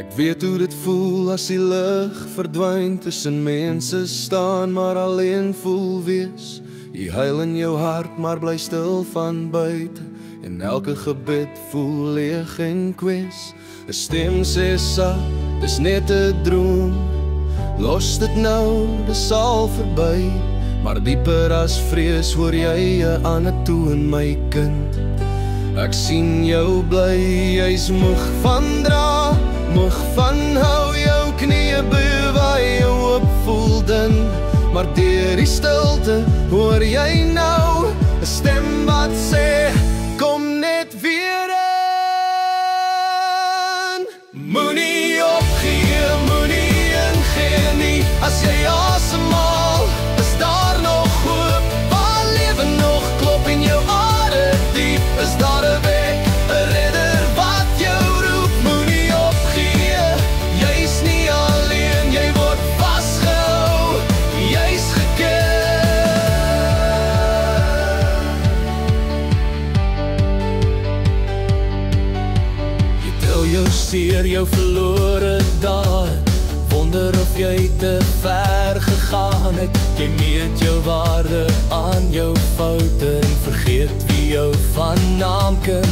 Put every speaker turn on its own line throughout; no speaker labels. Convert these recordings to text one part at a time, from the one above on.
Ek weet hoe dit voel as die lig verdwyn, tussen mense staan maar alleen voel wees. Jy huil in jou hart maar bly stil van buite, en elke gebed voel leeg en kwes. 'n Stem sê sa, dis net 'n droom, los dit nou, dis al verby. Maar dieper as vrees hoor jy 'n ander toon, my kind. Ek sien jou bly, jy's moeg van dra, moeg van hou, jou knieë bewaai, jou hoop voel dun. Maar deur die stilte hoor jy nou 'n stem wat sê, kom net weer in. Moenie opgee, moenie ingee nie, as jy asemhaal, is daar nog hoop, waar lewe nog klop in jou are diep, is daar 'n weg, 'n redder wat jou roep. Moenie opgee, jy's nie alleen, jy word vasgehou, jy's geken. Jy tel jou seer, jou verlore dae, wonder of jy te ver gegaan het. Jy meet jou waarde aan jou foute en vergeet wie jou van naam ken.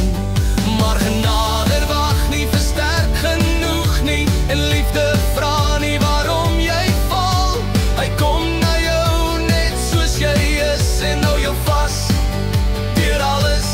Maar genade wag nie versterk genoeg nie, en liefde vra nie waarom jy val. Hy kom na jou net soos jy is en hou jou vas deur alles.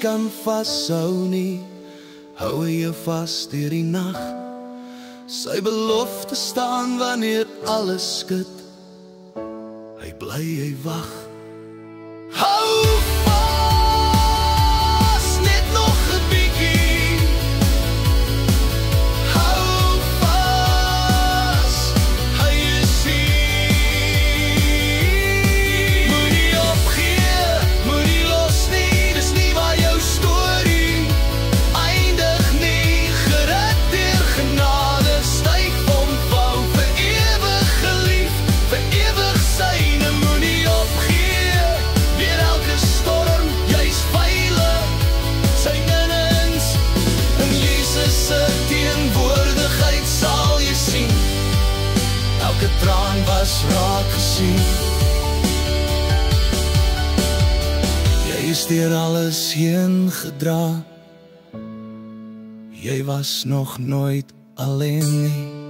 Kan vashou nie, hou hy jou vas deur die nag. Sy belofte staan wanneer alles skud, hy bly, hy wag. Hou vas, net nog 'n bietjie. Hou vas, hy is hier. Moenie opgee, moenie los nie, dis nie waar jou storie eindig nie. Gered deur genade, styg omvou, vir ewig geliefd, vir ewig syne. Moenie opgee, deur elke storm, jy's veilig, sy innens. In Jesus se teenwoordigheid sal jy sien, elke traan was raak gesien. Jy is deur alles heen gedra, jy was nog nooit alleen nie.